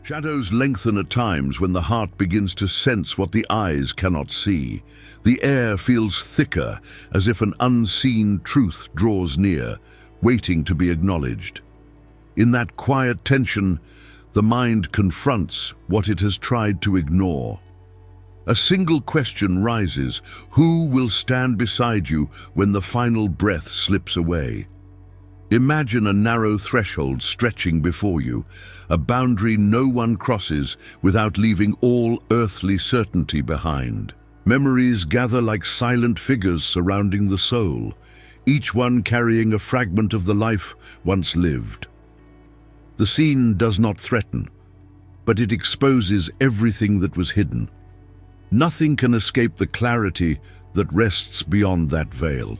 Shadows lengthen at times when the heart begins to sense what the eyes cannot see. The air feels thicker, as if an unseen truth draws near, waiting to be acknowledged. In that quiet tension, the mind confronts what it has tried to ignore. A single question rises: who will stand beside you when the final breath slips away? Imagine a narrow threshold stretching before you, a boundary no one crosses without leaving all earthly certainty behind. Memories gather like silent figures surrounding the soul, each one carrying a fragment of the life once lived. The scene does not threaten, but it exposes everything that was hidden. Nothing can escape the clarity that rests beyond that veil.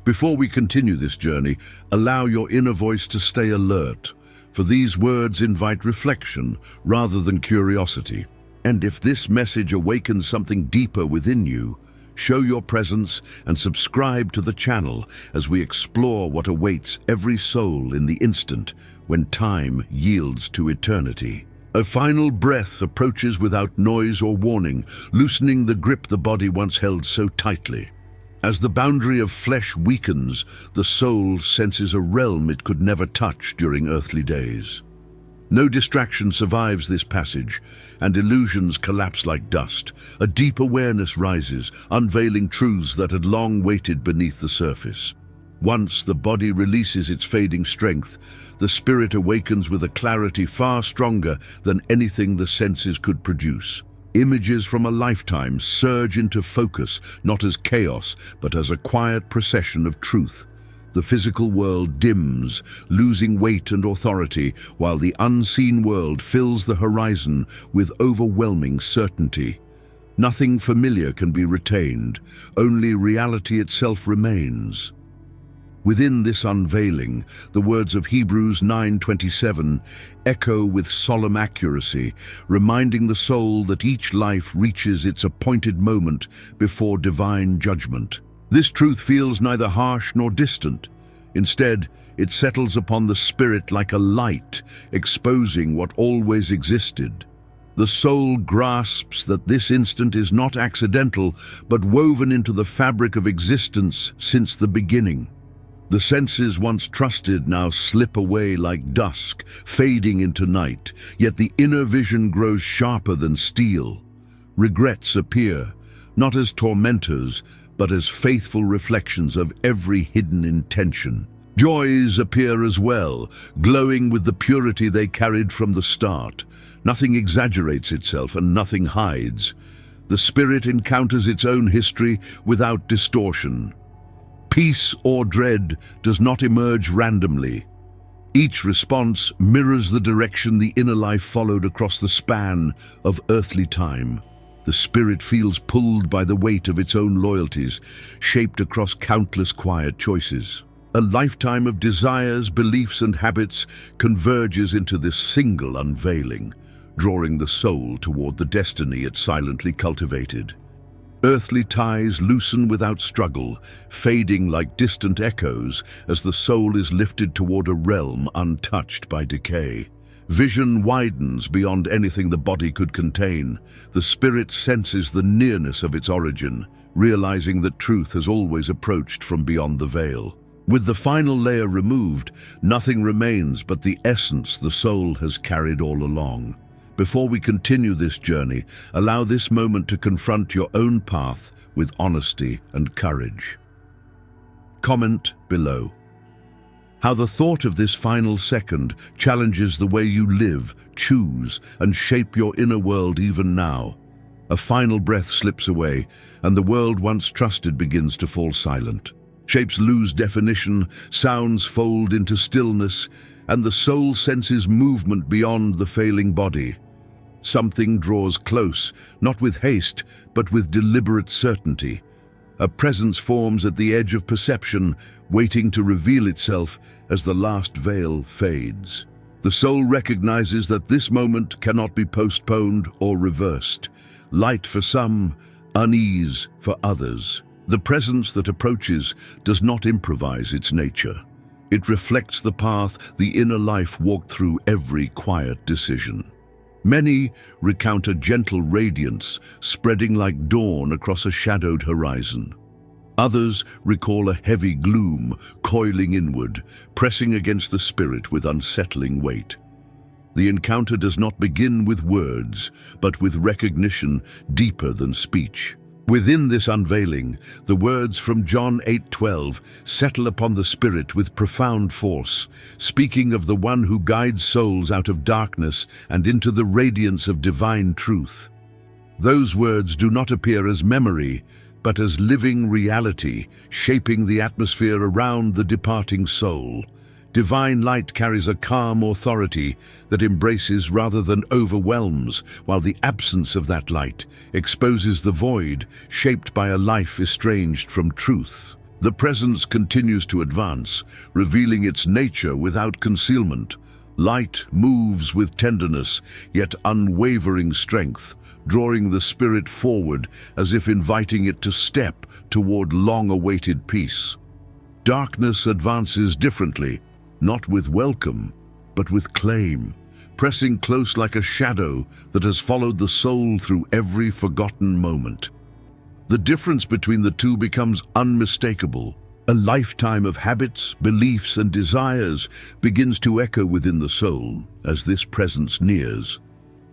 Before we continue this journey, allow your inner voice to stay alert, for these words invite reflection rather than curiosity. And if this message awakens something deeper within you, show your presence and subscribe to the channel as we explore what awaits every soul in the instant when time yields to eternity. A final breath approaches without noise or warning, loosening the grip the body once held so tightly. As the boundary of flesh weakens, the soul senses a realm it could never touch during earthly days. No distraction survives this passage, and illusions collapse like dust. A deep awareness rises, unveiling truths that had long waited beneath the surface. Once the body releases its fading strength, the spirit awakens with a clarity far stronger than anything the senses could produce. Images from a lifetime surge into focus, not as chaos, but as a quiet procession of truth. The physical world dims, losing weight and authority, while the unseen world fills the horizon with overwhelming certainty. Nothing familiar can be retained, only reality itself remains. Within this unveiling, the words of Hebrews 9:27 echo with solemn accuracy, reminding the soul that each life reaches its appointed moment before divine judgment. This truth feels neither harsh nor distant. Instead, it settles upon the spirit like a light, exposing what always existed. The soul grasps that this instant is not accidental, but woven into the fabric of existence since the beginning. The senses once trusted now slip away like dusk, fading into night, yet the inner vision grows sharper than steel. Regrets appear, not as tormentors, but as faithful reflections of every hidden intention. Joys appear as well, glowing with the purity they carried from the start. Nothing exaggerates itself and nothing hides. The spirit encounters its own history without distortion. Peace or dread does not emerge randomly. Each response mirrors the direction the inner life followed across the span of earthly time. The spirit feels pulled by the weight of its own loyalties, shaped across countless quiet choices. A lifetime of desires, beliefs, and habits converges into this single unveiling, drawing the soul toward the destiny it silently cultivated. Earthly ties loosen without struggle, fading like distant echoes as the soul is lifted toward a realm untouched by decay. Vision widens beyond anything the body could contain. The spirit senses the nearness of its origin, realizing that truth has always approached from beyond the veil. With the final layer removed, nothing remains but the essence the soul has carried all along. Before we continue this journey, allow this moment to confront your own path with honesty and courage. Comment below how the thought of this final second challenges the way you live, choose, and shape your inner world even now. A final breath slips away, and the world once trusted begins to fall silent. Shapes lose definition, sounds fold into stillness, and the soul senses movement beyond the failing body. Something draws close, not with haste, but with deliberate certainty. A presence forms at the edge of perception, waiting to reveal itself as the last veil fades. The soul recognizes that this moment cannot be postponed or reversed. Light for some, unease for others. The presence that approaches does not improvise its nature. It reflects the path the inner life walked through every quiet decision. Many recount a gentle radiance spreading like dawn across a shadowed horizon. Others recall a heavy gloom coiling inward, pressing against the spirit with unsettling weight. The encounter does not begin with words, but with recognition deeper than speech. Within this unveiling, the words from John 8:12 settle upon the spirit with profound force, speaking of the one who guides souls out of darkness and into the radiance of divine truth. Those words do not appear as memory, but as living reality, shaping the atmosphere around the departing soul. Divine light carries a calm authority that embraces rather than overwhelms, while the absence of that light exposes the void shaped by a life estranged from truth. The presence continues to advance, revealing its nature without concealment. Light moves with tenderness, yet unwavering strength, drawing the spirit forward as if inviting it to step toward long-awaited peace. Darkness advances differently, not with welcome, but with claim, pressing close like a shadow that has followed the soul through every forgotten moment. The difference between the two becomes unmistakable. A lifetime of habits, beliefs, and desires begins to echo within the soul as this presence nears.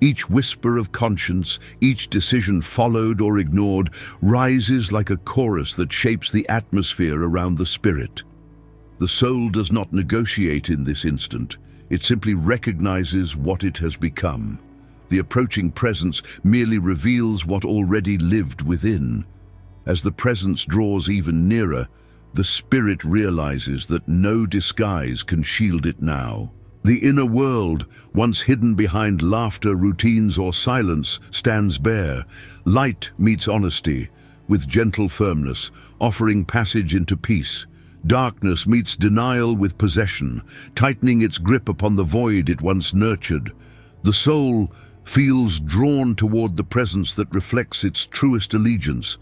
Each whisper of conscience, each decision followed or ignored, rises like a chorus that shapes the atmosphere around the spirit. The soul does not negotiate in this instant. It simply recognizes what it has become. The approaching presence merely reveals what already lived within. As the presence draws even nearer, the spirit realizes that no disguise can shield it now. The inner world, once hidden behind laughter, routines, or silence, stands bare. Light meets honesty with gentle firmness, offering passage into peace. Darkness meets denial with possession, tightening its grip upon the void it once nurtured. The soul feels drawn toward the presence that reflects its truest allegiance.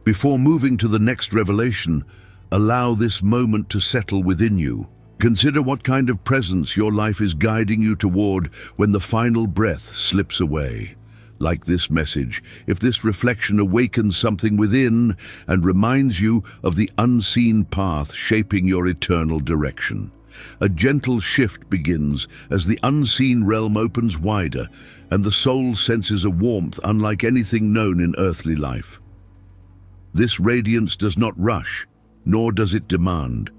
Before moving to the next revelation, allow this moment to settle within you. Consider what kind of presence your life is guiding you toward when the final breath slips away. Like this message, if this reflection awakens something within and reminds you of the unseen path shaping your eternal direction, a gentle shift begins as the unseen realm opens wider and the soul senses a warmth unlike anything known in earthly life. This radiance does not rush, nor does it demand.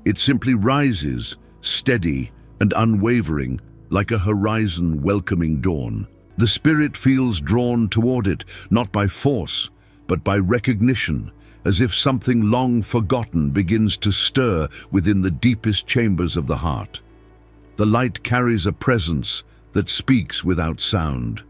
It simply rises, steady and unwavering, like a horizon welcoming dawn. The spirit feels drawn toward it, not by force, but by recognition, as if something long forgotten begins to stir within the deepest chambers of the heart. The light carries a presence that speaks without sound.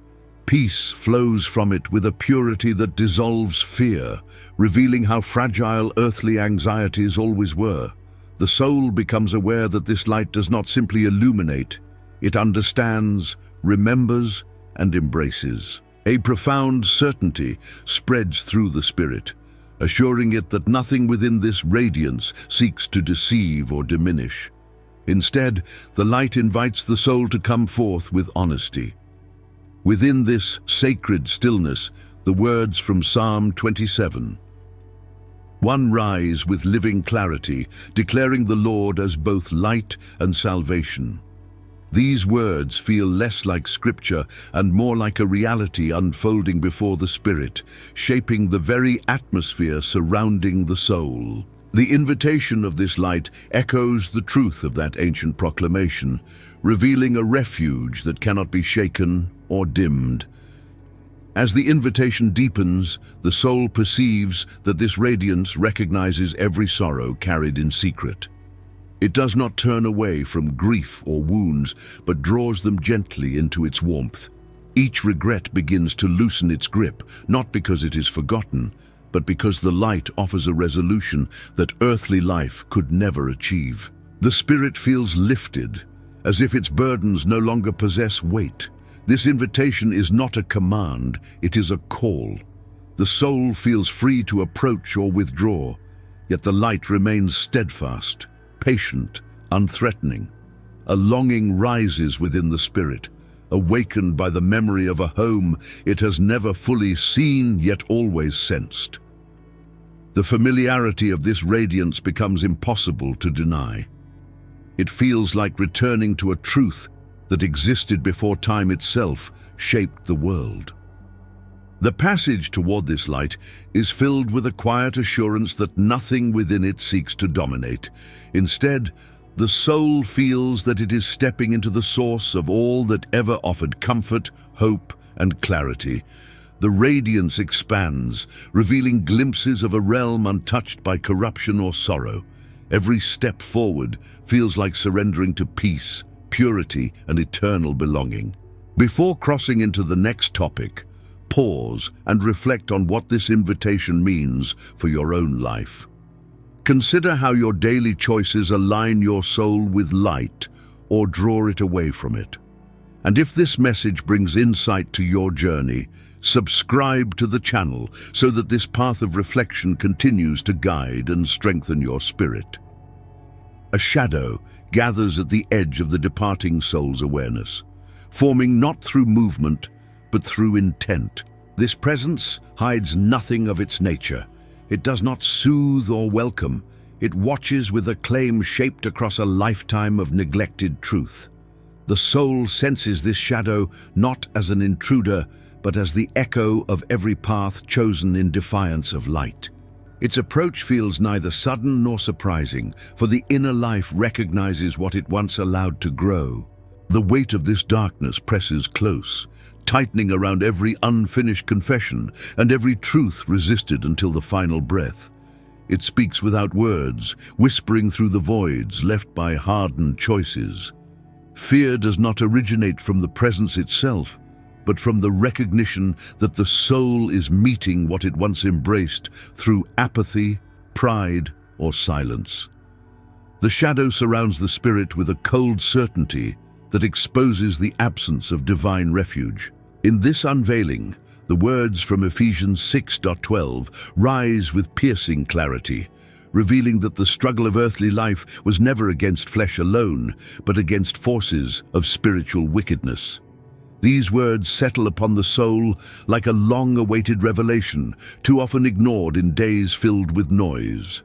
Peace flows from it with a purity that dissolves fear, revealing how fragile earthly anxieties always were. The soul becomes aware that this light does not simply illuminate, it understands, remembers, and embraces. A profound certainty spreads through the spirit, assuring it that nothing within this radiance seeks to deceive or diminish. Instead, the light invites the soul to come forth with honesty. Within this sacred stillness, the words from Psalm 27. One rise with living clarity, declaring the Lord as both light and salvation. These words feel less like scripture and more like a reality unfolding before the spirit, shaping the very atmosphere surrounding the soul. The invitation of this light echoes the truth of that ancient proclamation, revealing a refuge that cannot be shaken or dimmed. As the invitation deepens, the soul perceives that this radiance recognizes every sorrow carried in secret. It does not turn away from grief or wounds, but draws them gently into its warmth. Each regret begins to loosen its grip, not because it is forgotten, but because the light offers a resolution that earthly life could never achieve. The spirit feels lifted, as if its burdens no longer possess weight. This invitation is not a command, it is a call. The soul feels free to approach or withdraw, yet the light remains steadfast, patient, unthreatening. A longing rises within the spirit, awakened by the memory of a home it has never fully seen yet always sensed. The familiarity of this radiance becomes impossible to deny. It feels like returning to a truth that existed before time itself shaped the world. The passage toward this light is filled with a quiet assurance that nothing within it seeks to dominate. Instead, the soul feels that it is stepping into the source of all that ever offered comfort, hope, and clarity. The radiance expands, revealing glimpses of a realm untouched by corruption or sorrow. Every step forward feels like surrendering to peace, purity, and eternal belonging. Before crossing into the next topic, pause and reflect on what this invitation means for your own life. Consider how your daily choices align your soul with light or draw it away from it. And if this message brings insight to your journey, subscribe to the channel so that this path of reflection continues to guide and strengthen your spirit. A shadow gathers at the edge of the departing soul's awareness, forming not through movement, but through intent. This presence hides nothing of its nature. It does not soothe or welcome. It watches with a claim shaped across a lifetime of neglected truth. The soul senses this shadow not as an intruder, but as the echo of every path chosen in defiance of light. Its approach feels neither sudden nor surprising, for the inner life recognizes what it once allowed to grow. The weight of this darkness presses close, tightening around every unfinished confession and every truth resisted until the final breath. It speaks without words, whispering through the voids left by hardened choices. Fear does not originate from the presence itself, but from the recognition that the soul is meeting what it once embraced through apathy, pride, or silence. The shadow surrounds the spirit with a cold certainty that exposes the absence of divine refuge. In this unveiling, the words from Ephesians 6:12 rise with piercing clarity, revealing that the struggle of earthly life was never against flesh alone, but against forces of spiritual wickedness. These words settle upon the soul like a long-awaited revelation, too often ignored in days filled with noise.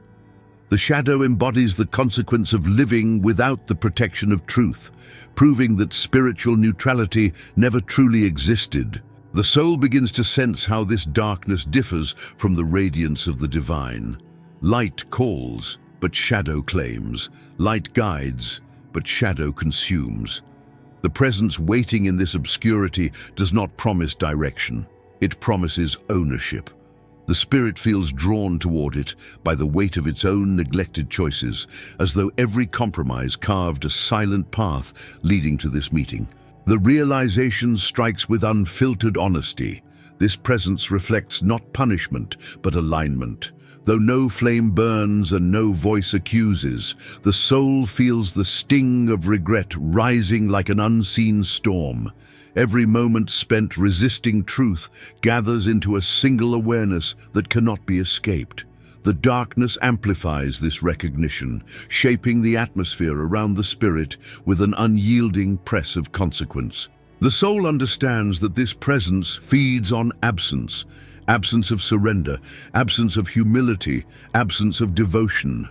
The shadow embodies the consequence of living without the protection of truth, proving that spiritual neutrality never truly existed. The soul begins to sense how this darkness differs from the radiance of the divine. Light calls, but shadow claims. Light guides, but shadow consumes. The presence waiting in this obscurity does not promise direction. It promises ownership. The spirit feels drawn toward it by the weight of its own neglected choices, as though every compromise carved a silent path leading to this meeting. The realization strikes with unfiltered honesty. This presence reflects not punishment, but alignment. Though no flame burns and no voice accuses, the soul feels the sting of regret rising like an unseen storm. Every moment spent resisting truth gathers into a single awareness that cannot be escaped. The darkness amplifies this recognition, shaping the atmosphere around the spirit with an unyielding press of consequence. The soul understands that this presence feeds on absence, absence of surrender, absence of humility, absence of devotion.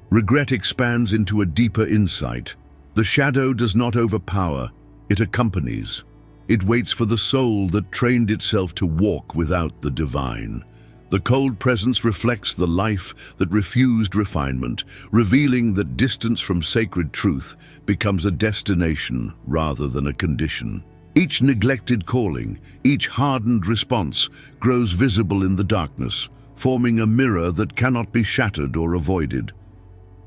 Regret expands into a deeper insight. The shadow does not overpower, it accompanies. It waits for the soul that trained itself to walk without the divine. The cold presence reflects the life that refused refinement, revealing that distance from sacred truth becomes a destination rather than a condition. Each neglected calling, each hardened response grows visible in the darkness, forming a mirror that cannot be shattered or avoided.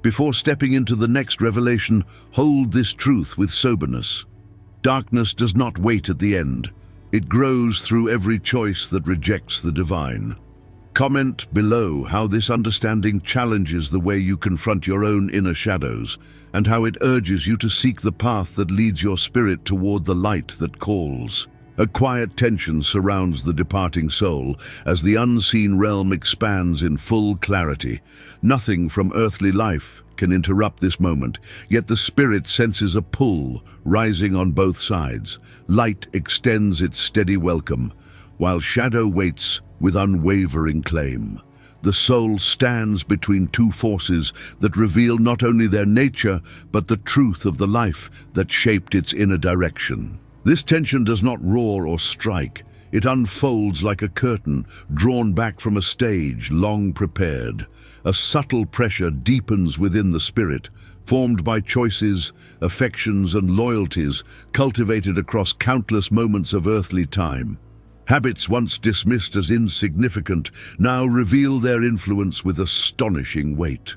Before stepping into the next revelation, hold this truth with soberness. Darkness does not wait at the end. It grows through every choice that rejects the divine. Comment below how this understanding challenges the way you confront your own inner shadows, and how it urges you to seek the path that leads your spirit toward the light that calls. A quiet tension surrounds the departing soul as the unseen realm expands in full clarity. Nothing from earthly life can interrupt this moment, yet the spirit senses a pull rising on both sides. Light extends its steady welcome, while shadow waits with unwavering claim. The soul stands between two forces that reveal not only their nature, but the truth of the life that shaped its inner direction. This tension does not roar or strike. It unfolds like a curtain drawn back from a stage long prepared. A subtle pressure deepens within the spirit, formed by choices, affections, and loyalties cultivated across countless moments of earthly time. Habits once dismissed as insignificant now reveal their influence with astonishing weight.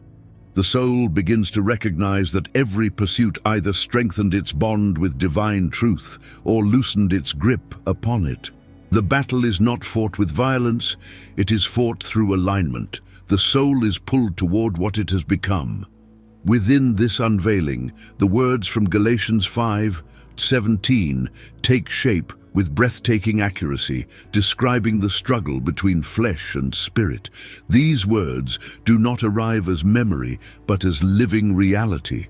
The soul begins to recognize that every pursuit either strengthened its bond with divine truth or loosened its grip upon it. The battle is not fought with violence, it is fought through alignment. The soul is pulled toward what it has become. Within this unveiling, the words from Galatians 5:17 take shape with breathtaking accuracy, describing the struggle between flesh and spirit. These words do not arrive as memory, but as living reality.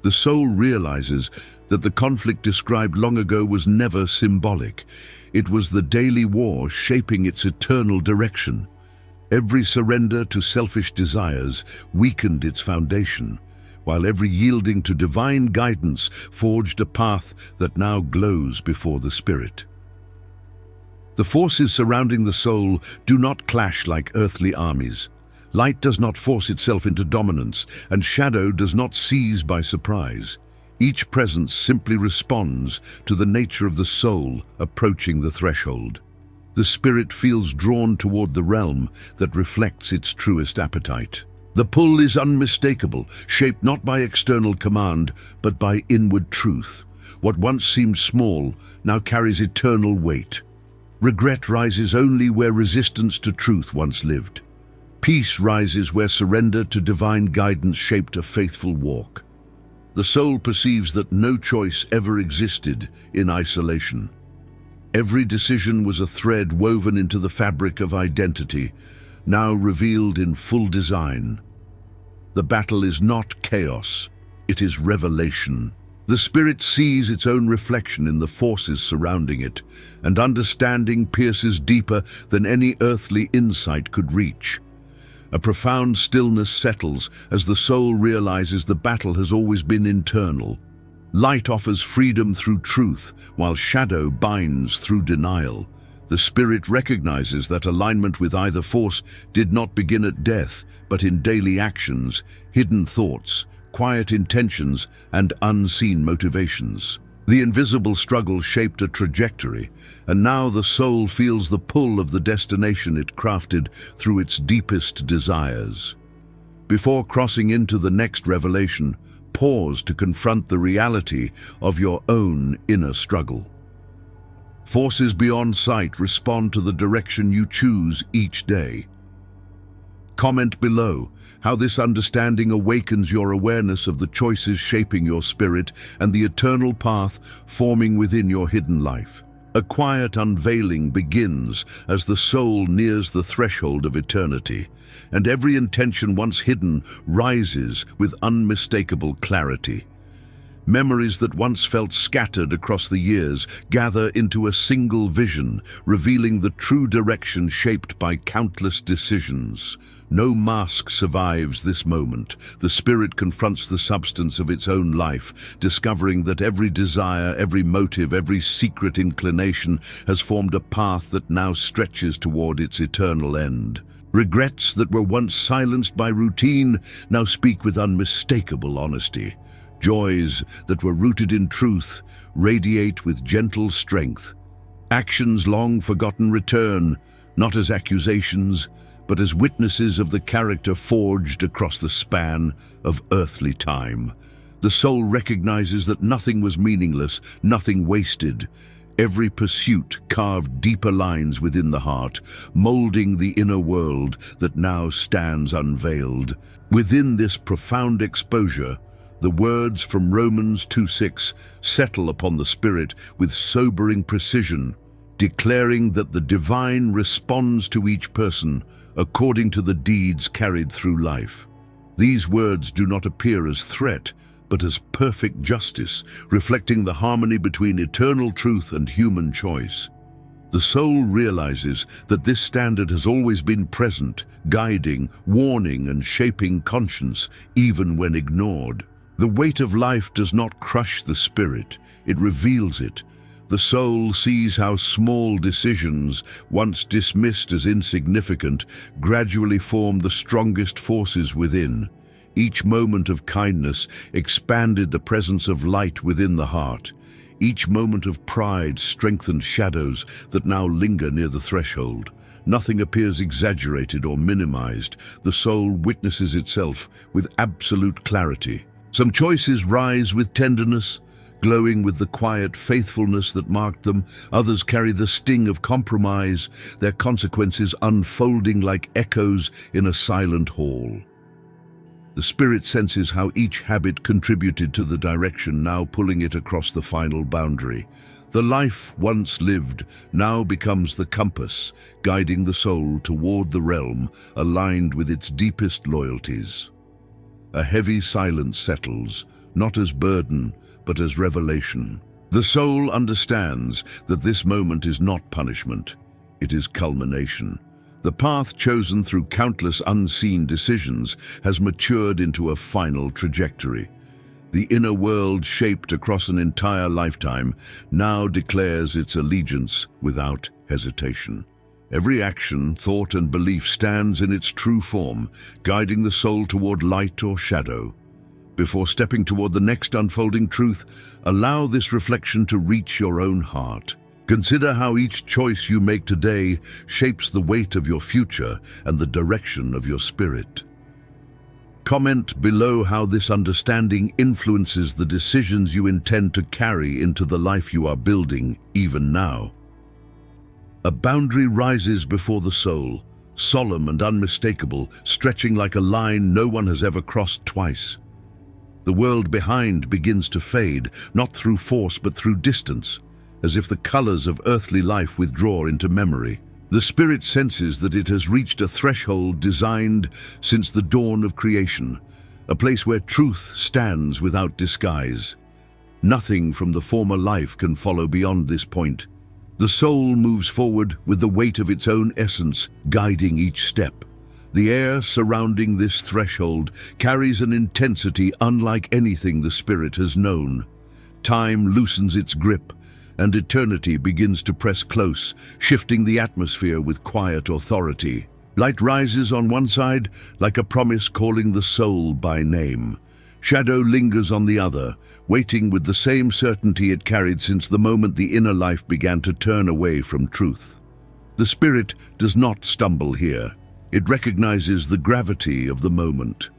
The soul realizes that the conflict described long ago was never symbolic. It was the daily war shaping its eternal direction. Every surrender to selfish desires weakened its foundation, while every yielding to divine guidance forged a path that now glows before the spirit. The forces surrounding the soul do not clash like earthly armies. Light does not force itself into dominance, and shadow does not seize by surprise. Each presence simply responds to the nature of the soul approaching the threshold. The spirit feels drawn toward the realm that reflects its truest appetite. The pull is unmistakable, shaped not by external command, but by inward truth. What once seemed small now carries eternal weight. Regret rises only where resistance to truth once lived. Peace rises where surrender to divine guidance shaped a faithful walk. The soul perceives that no choice ever existed in isolation. Every decision was a thread woven into the fabric of identity, now revealed in full design. The battle is not chaos, it is revelation. The spirit sees its own reflection in the forces surrounding it, and understanding pierces deeper than any earthly insight could reach. A profound stillness settles as the soul realizes the battle has always been internal. Light offers freedom through truth, while shadow binds through denial. The spirit recognizes that alignment with either force did not begin at death, but in daily actions, hidden thoughts, quiet intentions, and unseen motivations. The invisible struggle shaped a trajectory, and now the soul feels the pull of the destination it crafted through its deepest desires. Before crossing into the next revelation, pause to confront the reality of your own inner struggle. Forces beyond sight respond to the direction you choose each day. Comment below how this understanding awakens your awareness of the choices shaping your spirit and the eternal path forming within your hidden life. A quiet unveiling begins as the soul nears the threshold of eternity, and every intention once hidden rises with unmistakable clarity. Memories that once felt scattered across the years gather into a single vision, revealing the true direction shaped by countless decisions. No mask survives this moment. The spirit confronts the substance of its own life, discovering that every desire, every motive, every secret inclination has formed a path that now stretches toward its eternal end. Regrets that were once silenced by routine now speak with unmistakable honesty. Joys that were rooted in truth radiate with gentle strength. Actions long forgotten return, not as accusations, but as witnesses of the character forged across the span of earthly time. The soul recognizes that nothing was meaningless, nothing wasted. Every pursuit carved deeper lines within the heart, molding the inner world that now stands unveiled. Within this profound exposure, The words from Romans 2:6 settle upon the spirit with sobering precision, declaring that the divine responds to each person according to the deeds carried through life. These words do not appear as threat, but as perfect justice, reflecting the harmony between eternal truth and human choice. The soul realizes that this standard has always been present, guiding, warning, and shaping conscience, even when ignored. The weight of life does not crush the spirit, it reveals it. The soul sees how small decisions, once dismissed as insignificant, gradually form the strongest forces within. Each moment of kindness expanded the presence of light within the heart. Each moment of pride strengthened shadows that now linger near the threshold. Nothing appears exaggerated or minimized. The soul witnesses itself with absolute clarity. Some choices rise with tenderness, glowing with the quiet faithfulness that marked them. Others carry the sting of compromise, their consequences unfolding like echoes in a silent hall. The spirit senses how each habit contributed to the direction now pulling it across the final boundary. The life once lived now becomes the compass, guiding the soul toward the realm aligned with its deepest loyalties. A heavy silence settles, not as burden, but as revelation. The soul understands that this moment is not punishment, it is culmination. The path chosen through countless unseen decisions has matured into a final trajectory. The inner world, shaped across an entire lifetime, now declares its allegiance without hesitation. Every action, thought, and belief stands in its true form, guiding the soul toward light or shadow. Before stepping toward the next unfolding truth, allow this reflection to reach your own heart. Consider how each choice you make today shapes the weight of your future and the direction of your spirit. Comment below how this understanding influences the decisions you intend to carry into the life you are building even now. A boundary rises before the soul, solemn and unmistakable, stretching like a line no one has ever crossed twice. The world behind begins to fade, not through force but through distance, as if the colors of earthly life withdraw into memory. The spirit senses that it has reached a threshold designed since the dawn of creation, a place where truth stands without disguise. Nothing from the former life can follow beyond this point. The soul moves forward with the weight of its own essence guiding each step. The air surrounding this threshold carries an intensity unlike anything the spirit has known. Time loosens its grip, and eternity begins to press close, shifting the atmosphere with quiet authority. Light rises on one side, like a promise calling the soul by name. Shadow lingers on the other, waiting with the same certainty it carried since the moment the inner life began to turn away from truth. The spirit does not stumble here. It recognizes the gravity of the moment.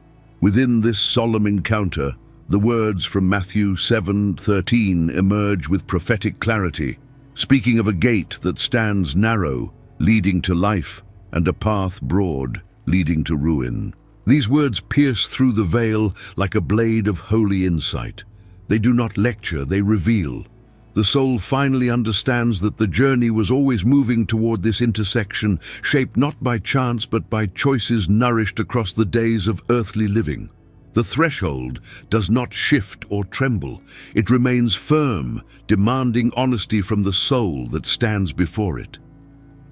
Within this solemn encounter, the words from Matthew 7:13 emerge with prophetic clarity, speaking of a gate that stands narrow, leading to life, and a path broad, leading to ruin. These words pierce through the veil like a blade of holy insight. They do not lecture, they reveal. The soul finally understands that the journey was always moving toward this intersection, shaped not by chance but by choices nourished across the days of earthly living. The threshold does not shift or tremble. It remains firm, demanding honesty from the soul that stands before it.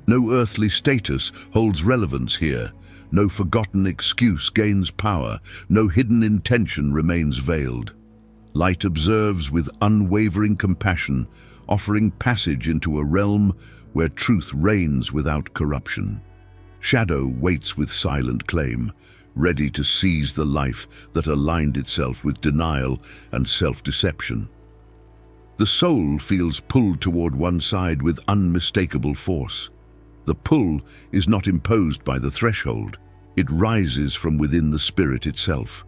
No earthly status holds relevance here. No forgotten excuse gains power. No hidden intention remains veiled. Light observes with unwavering compassion, offering passage into a realm where truth reigns without corruption. Shadow waits with silent claim, ready to seize the life that aligned itself with denial and self-deception. The soul feels pulled toward one side with unmistakable force. The pull is not imposed by the threshold. It rises from within the spirit itself.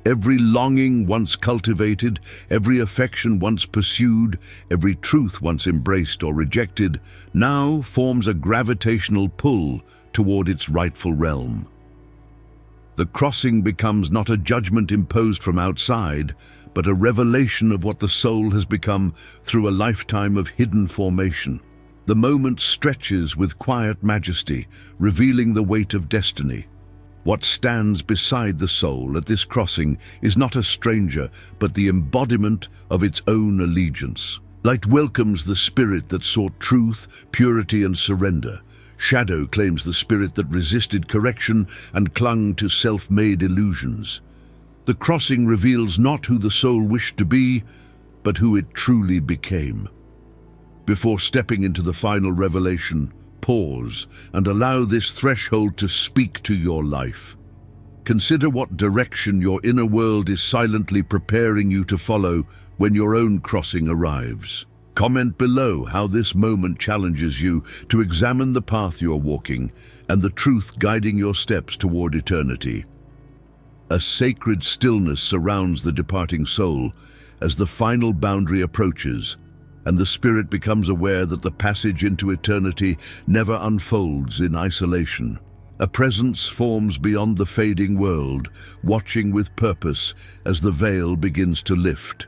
Every longing once cultivated, every affection once pursued, every truth once embraced or rejected, now forms a gravitational pull toward its rightful realm. The crossing becomes not a judgment imposed from outside, but a revelation of what the soul has become through a lifetime of hidden formation. The moment stretches with quiet majesty, revealing the weight of destiny. What stands beside the soul at this crossing is not a stranger, but the embodiment of its own allegiance. Light welcomes the spirit that sought truth, purity, and surrender. Shadow claims the spirit that resisted correction and clung to self-made illusions. The crossing reveals not who the soul wished to be, but who it truly became. Before stepping into the final revelation, pause and allow this threshold to speak to your life. Consider what direction your inner world is silently preparing you to follow when your own crossing arrives. Comment below how this moment challenges you to examine the path you're walking and the truth guiding your steps toward eternity. A sacred stillness surrounds the departing soul as the final boundary approaches, and the spirit becomes aware that the passage into eternity never unfolds in isolation. A presence forms beyond the fading world, watching with purpose as the veil begins to lift.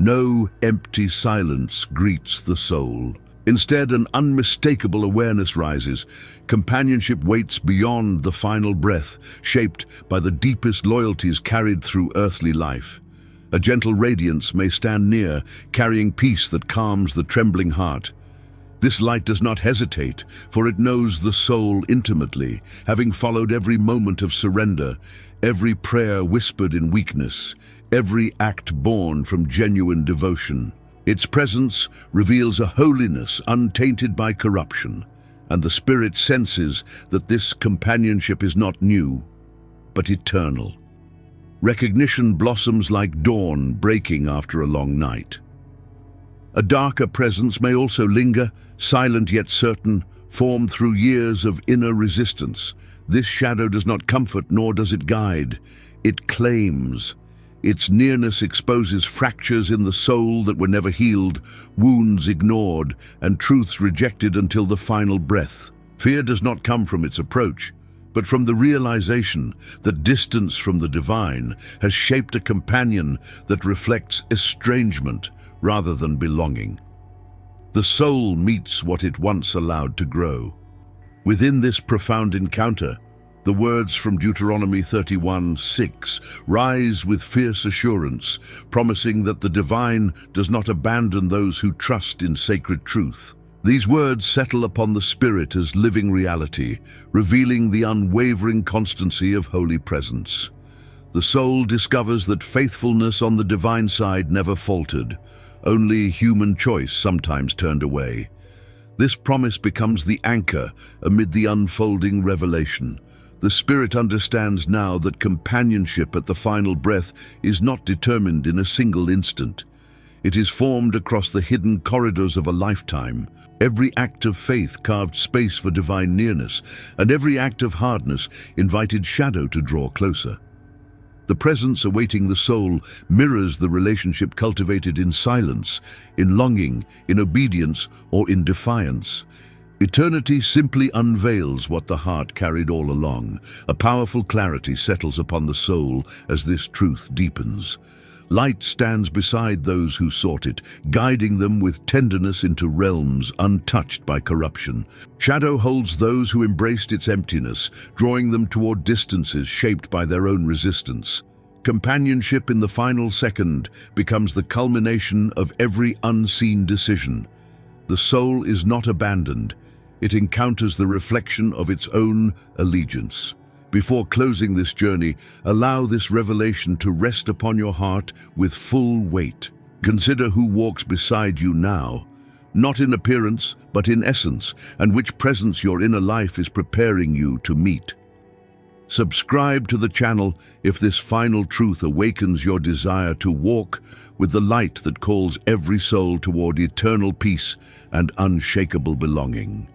No empty silence greets the soul. Instead, an unmistakable awareness rises. Companionship waits beyond the final breath, shaped by the deepest loyalties carried through earthly life. A gentle radiance may stand near, carrying peace that calms the trembling heart. This light does not hesitate, for it knows the soul intimately, having followed every moment of surrender, every prayer whispered in weakness, every act born from genuine devotion. Its presence reveals a holiness untainted by corruption, and the spirit senses that this companionship is not new, but eternal. Recognition blossoms like dawn breaking after a long night. A darker presence may also linger, silent yet certain, formed through years of inner resistance. This shadow does not comfort nor does it guide. It claims. Its nearness exposes fractures in the soul that were never healed, wounds ignored, and truths rejected until the final breath. Fear does not come from its approach, but from the realization that distance from the divine has shaped a companion that reflects estrangement rather than belonging. The soul meets what it once allowed to grow. Within this profound encounter, the words from Deuteronomy 31:6 rise with fierce assurance, promising that the divine does not abandon those who trust in sacred truth. These words settle upon the spirit as living reality, revealing the unwavering constancy of holy presence. The soul discovers that faithfulness on the divine side never faltered, only human choice sometimes turned away. This promise becomes the anchor amid the unfolding revelation. The spirit understands now that companionship at the final breath is not determined in a single instant. It is formed across the hidden corridors of a lifetime. Every act of faith carved space for divine nearness, and every act of hardness invited shadow to draw closer. The presence awaiting the soul mirrors the relationship cultivated in silence, in longing, in obedience, or in defiance. Eternity simply unveils what the heart carried all along. A powerful clarity settles upon the soul as this truth deepens. Light stands beside those who sought it, guiding them with tenderness into realms untouched by corruption. Shadow holds those who embraced its emptiness, drawing them toward distances shaped by their own resistance. Companionship in the final second becomes the culmination of every unseen decision. The soul is not abandoned. It encounters the reflection of its own allegiance. Before closing this journey, allow this revelation to rest upon your heart with full weight. Consider who walks beside you now, not in appearance, but in essence, and which presence your inner life is preparing you to meet. Subscribe to the channel if this final truth awakens your desire to walk with the light that calls every soul toward eternal peace and unshakable belonging.